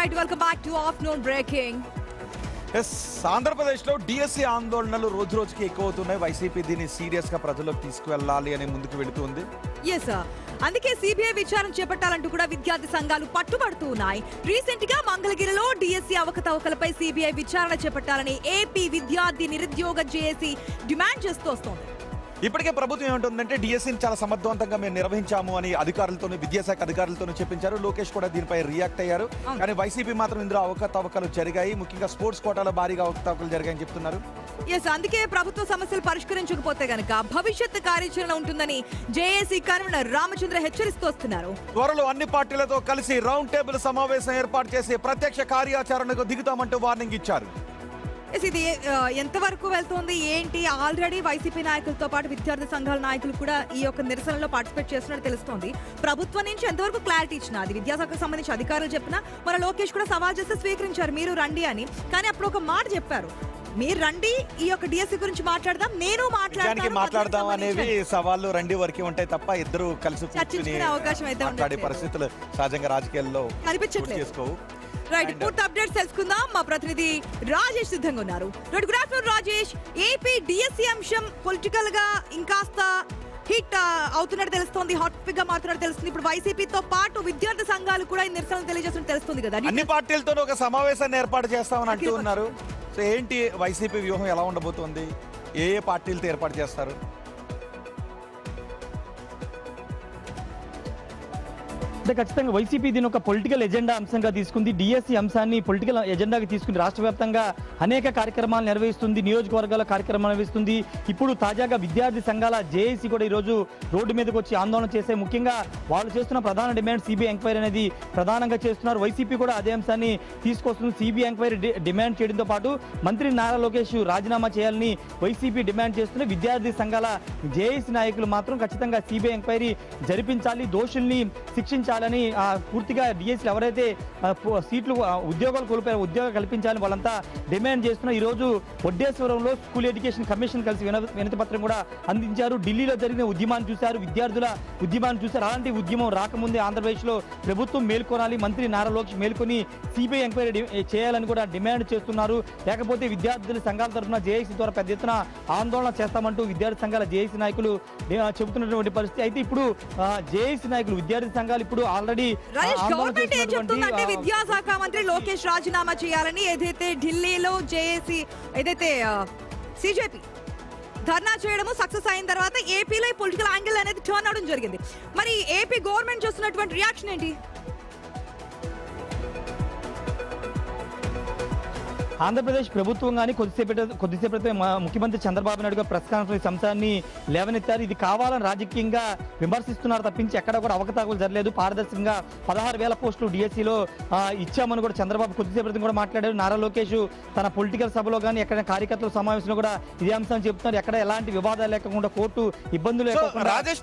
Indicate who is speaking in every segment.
Speaker 1: Right, welcome back to Afternoon Breaking.
Speaker 2: ఆంధ్రప్రదేశ్లో DSC ఆందోళనలు రోజు రోజుకి ఎక్కువ అవుతున్నాయి. వైసీపీ దీన్ని సీరియస్ గా ప్రజల్లోకి తీసుకువెళ్ళాలి అని ముందుకు వెళుతుంది.
Speaker 1: ఎస్ సార్, అందుకే సిబిఐ విచారణ చేపట్టాలంటూ కూడా విద్యార్థి సంఘాలు పట్టుబడుతూ ఉన్నాయి. రీసెంట్ గా మంగళగిరిలో డిఎస్సి అవకతవకలపై సిబిఐ విచారణ చేపట్టాలని ఏపీ విద్యార్థి నిరుద్యోగ జేఏసీ డిమాండ్ చేస్తూ వస్తోంది.
Speaker 2: ఇప్పటికే ప్రభుత్వం ఏమంటుందంటే డిఎస్సిని చాలా సమర్థవంతంగా మేము నిర్వహించాము అని అధికారులతోనూ విద్యాశాఖ అధికారులతోనూ చెప్పించారు. లోకేష్ కూడా దీనిపై రియాక్ట్ అయ్యారు. కానీ వైసీపీ మాత్రం ఇందులో అవకతవకలు జరిగాయి, ముఖ్యంగా స్పోర్ట్స్ కోటాలో భారీగా అవకతవకలు జరిగాయని చెప్తున్నారు.
Speaker 1: ఎస్, అందుకే ప్రభుత్వ సమస్యలు పరిష్కరించకపోతే గనక భవిష్యత్ కార్యాచరణ ఉంటుందని జేఏసీ కన్వీనర్ రామచంద్ర హెచ్చరిస్తూ వస్తున్నారు.
Speaker 2: త్వరలో అన్ని పార్టీలతో కలిసి రౌండ్ టేబుల్ సమావేశం ఏర్పాటు చేసి ప్రత్యక్ష కార్యాచరణకు దిగుతామంటూ వార్నింగ్ ఇచ్చారు.
Speaker 1: ఇది ఎంతవరకు వెళ్తోంది ఏంటి? ఆల్రెడీ వైసీపీ నాయకులతో పాటు విద్యార్థి సంఘాల నాయకులు కూడా ఈ యొక్క నిరసనలో పార్టిసిపేట్ చేస్తున్నట్టు తెలుస్తోంది. ప్రభుత్వం నుంచి ఎంతవరకు క్లారిటీ ఇచ్చినా, అది విద్యాశాఖకు సంబంధించి అధికారులు చెప్పినా, మన లోకేష్ కూడా సవాల్ చేస్తే స్వీకరించారు, మీరు రండి అని. కానీ అప్పుడు ఒక మాట చెప్పారు, మీరు రండి, ఈ యొక్క డిఎస్సి గురించి మాట్లాడదాం, నేను
Speaker 2: మాట్లాడదాం అనేవి సవాళ్ళు రండి వరకే ఉంటాయి తప్ప ఇద్దరు కలిసి
Speaker 1: చర్చించుకునే అవకాశం అయితే
Speaker 2: మాట్లాడే పరిస్థితులు సహజంగా రాజకీయాల్లో
Speaker 1: కనిపించట్లేదు. రైట్, పూర్తి అప్డేట్స్ తెలుసుకుందాం. మా ప్రతినిధి రాజేష్ సిద్ధంగా ఉన్నారు. Good afternoon Rajesh. AP DSC అంశం పొలిటికల్ గా ఇంకాస్త హిట్ అవుతున్నట్టు తెలుస్తోంది, హాట్ టాపిక్ గా మారుతున్నట్టు తెలుస్తుంది. ఇప్పుడు వైసీపీతో పాటు విద్యార్థి సంఘాలు కూడా ఈ నిరసనలు తెలియజేస్తున్నట్టు తెలుస్తుంది కదా.
Speaker 2: అన్ని పార్టీలతో ఒక సమావేశాన్ని ఏర్పాటు చేస్తామని అంటూ ఉన్నారు. సో ఏంటి వైసీపీ వ్యూహం ఎలా ఉండబోతోంది? ఏ పార్టీలతో ఏర్పాటు చేస్తారు?
Speaker 3: అంటే ఖచ్చితంగా వైసీపీ దీని ఒక పొలిటికల్ ఎజెండా అంశంగా తీసుకుంది. డిఎస్సి అంశాన్ని పొలిటికల్ ఎజెండాగా తీసుకుని రాష్ట్ర వ్యాప్తంగా అనేక కార్యక్రమాలు నిర్వహిస్తుంది, నియోజకవర్గాల కార్యక్రమాలు నిర్వహిస్తుంది. ఇప్పుడు తాజాగా విద్యార్థి సంఘాల జేఏసీ కూడా ఈరోజు రోడ్డు మీదకి వచ్చి ఆందోళన చేసే, ముఖ్యంగా వాళ్ళు చేస్తున్న ప్రధాన డిమాండ్ సిబిఐ ఎంక్వైరీ అనేది ప్రధానంగా చేస్తున్నారు. వైసీపీ కూడా అదే అంశాన్ని తీసుకొస్తుంది. సిబిఐ ఎంక్వైరీ డిమాండ్ చేయడంతో పాటు మంత్రి నారా లోకేష్ రాజీనామా చేయాలని వైసీపీ డిమాండ్ చేస్తున్న విద్యార్థి సంఘాల జేఏసీ నాయకులు మాత్రం ఖచ్చితంగా సిబిఐ ఎంక్వైరీ జరిపించాలి, దోషుల్ని శిక్షించాలి ని పూర్తిగా డిఎస్సీలు ఎవరైతే సీట్లు ఉద్యోగాలు కోల్పోయారో ఉద్యోగాలు కల్పించాలని వాళ్ళంతా డిమాండ్ చేస్తున్నారు. ఈ రోజు వడ్డేశ్వరంలో స్కూల్ ఎడ్యుకేషన్ కమిషన్ కలిసి వినతి పత్రం కూడా అందించారు. ఢిల్లీలో జరిగిన ఉద్యమాన్ని చూశారు, విద్యార్థుల ఉద్యమాన్ని చూశారు. అలాంటి ఉద్యమం రాకముందే ఆంధ్రప్రదేశ్లో ప్రభుత్వం మేల్కొనాలి, మంత్రి నారా లోకేష్ మేల్కొని సిబిఐ ఎంక్వైరీ చేయాలని కూడా డిమాండ్ చేస్తున్నారు. లేకపోతే విద్యార్థుల సంఘాల తరఫున జేఏసీ ద్వారా పెద్ద ఎత్తున ఆందోళన చేస్తామంటూ విద్యార్థి సంఘాల జేఏసీ నాయకులు చెబుతున్నటువంటి పరిస్థితి. అయితే ఇప్పుడు జేఏసీ నాయకులు విద్యార్థి సంఘాలు ఇప్పుడు ఆల్రెడీ
Speaker 1: గవర్నమెంట్ ఏం చెప్తుందంటే విద్యాశాఖ మంత్రి లోకేష్ రాజీనామా చేయాలని, ఏదైతే ఢిల్లీలో జేఏసీ ఏదైతే సిజేపీ ధర్నా చేయడము సక్సెస్ అయిన తర్వాత ఏపీలో పొలిటికల్ యాంగిల్ అనేది టర్న్ అవడం జరిగింది. మరి ఏపీ గవర్నమెంట్ చూస్తున్నటువంటి రియాక్షన్ ఏంటి?
Speaker 3: ఆంధ్రప్రదేశ్ ప్రభుత్వం కానీ కొద్దిసేపటి ముఖ్యమంత్రి చంద్రబాబు నాయుడు గారు ప్రెస్ కాన్ఫరెన్స్ అంశాన్ని లేవనెత్తారు. ఇది కావాలని రాజకీయంగా విమర్శిస్తున్నారు తప్పించి ఎక్కడ కూడా అవకతవకలు జరగలేదు, పారదర్శకంగా 16,000 పోస్టులు డిఎస్సీలో ఇచ్చామని కూడా చంద్రబాబు కొద్దిసేపటి కూడా మాట్లాడారు. నారా లోకేష్ తన పొలిటికల్ సభలో కానీ ఎక్కడ కార్యకర్తల సమావేశంలో కూడా ఇదే అంశం చెప్తున్నారు. ఎక్కడ ఎలాంటి వివాదాలు లేకుండా, కోర్టు ఇబ్బందులు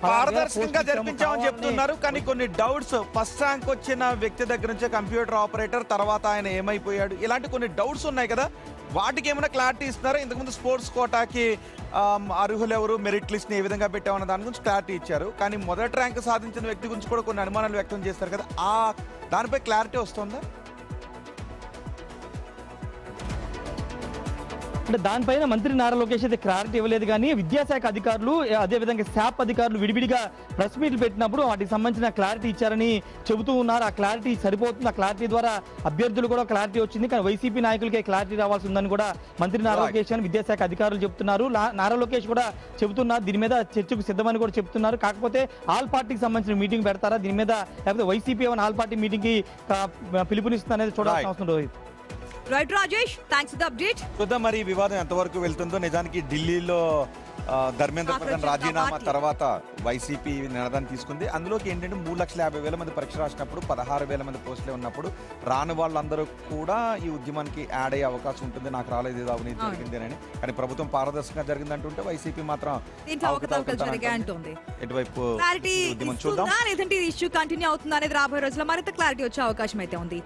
Speaker 2: పారదర్శకంగా జరిపించామని చెప్తున్నారు. కానీ కొన్ని డౌట్స్, ఫస్ట్ ర్యాంక్ వచ్చిన వ్యక్తి దగ్గర నుంచే కంప్యూటర్ ఆపరేటర్, తర్వాత ఆయన ఏమైపోయాడు, ఇలాంటి కొన్ని డౌట్స్ ఉన్నాయి కదా, వాటికి ఏమైనా క్లారిటీ ఇస్తున్నారా? ఇంతకుముందు స్పోర్ట్స్ కోటాకి అర్హులు ఎవరు, మెరిట్ లిస్ట్ ని ఏ విధంగా పెట్టామన్న దాని గురించి క్లారిటీ ఇచ్చారు. కానీ మొదటి ర్యాంక్ సాధించిన వ్యక్తి గురించి కూడా కొన్ని అనుమానాలు వ్యక్తం చేస్తారు కదా, దానిపై క్లారిటీ వస్తుందా?
Speaker 3: అంటే దానిపైన మంత్రి నారా లోకేష్ అయితే క్లారిటీ ఇవ్వలేదు. కానీ విద్యాశాఖ అధికారులు, అదేవిధంగా శాప్ అధికారులు విడివిడిగా ప్రెస్ మీట్లు పెట్టినప్పుడు వాటికి సంబంధించిన క్లారిటీ ఇచ్చారని చెబుతూ ఉన్నారు. ఆ క్లారిటీ సరిపోతుంది, ఆ క్లారిటీ ద్వారా అభ్యర్థులు కూడా క్లారిటీ వచ్చింది. కానీ వైసీపీ నాయకులకే క్లారిటీ రావాల్సి ఉందని కూడా మంత్రి నారా లోకేష్ అని విద్యాశాఖ అధికారులు చెబుతున్నారు. నారా లోకేష్ కూడా చెబుతున్నారు, దీని మీద చర్చకు సిద్ధమని కూడా చెప్తున్నారు. కాకపోతే ఆల్ పార్టీకి సంబంధించిన మీటింగ్ పెడతారా దీని మీద, లేకపోతే వైసీపీ ఏమైనా ఆల్ పార్టీ మీటింగ్ కి పిలుపునిస్తుంది అనేది చూడాల్సిన అవసరం Rohit.
Speaker 1: Right Rajesh, thanks for the update.
Speaker 2: చూద్దాం మరి ఈ వివాదం ఎంతవరకు వెళ్తుందో. నిజానికి ఢిల్లీలో ధర్మేంద్ర ప్రధాన్ రాజీనామా తర్వాత వైసీపీ నిర్ణయం తీసుకుంది. అందులోకి ఏంటంటే 3,50,000 మంది పరీక్ష రాసినప్పుడు 16,000 మంది పోస్టులే ఉన్నప్పుడు రాని వాళ్ళందరూ కూడా ఈ ఉద్యమానికి యాడ్ అయ్యే అవకాశం ఉంటుంది. నాకు రాలేదు, ఏదో అవినీతి జరిగింది అని. కానీ ప్రభుత్వం పారదర్శకంగా జరిగింది అంటుంటే వైసీపీ మాత్రం ఎటువైపు ఉద్యమం చూద్దాం.
Speaker 1: లేదంటే ఇష్యూ కంటిన్యూ అవుతుందా అనేది రాబోయే రోజుల్లో మరింత క్లారిటీ వచ్చే అవకాశం అయితే ఉంది.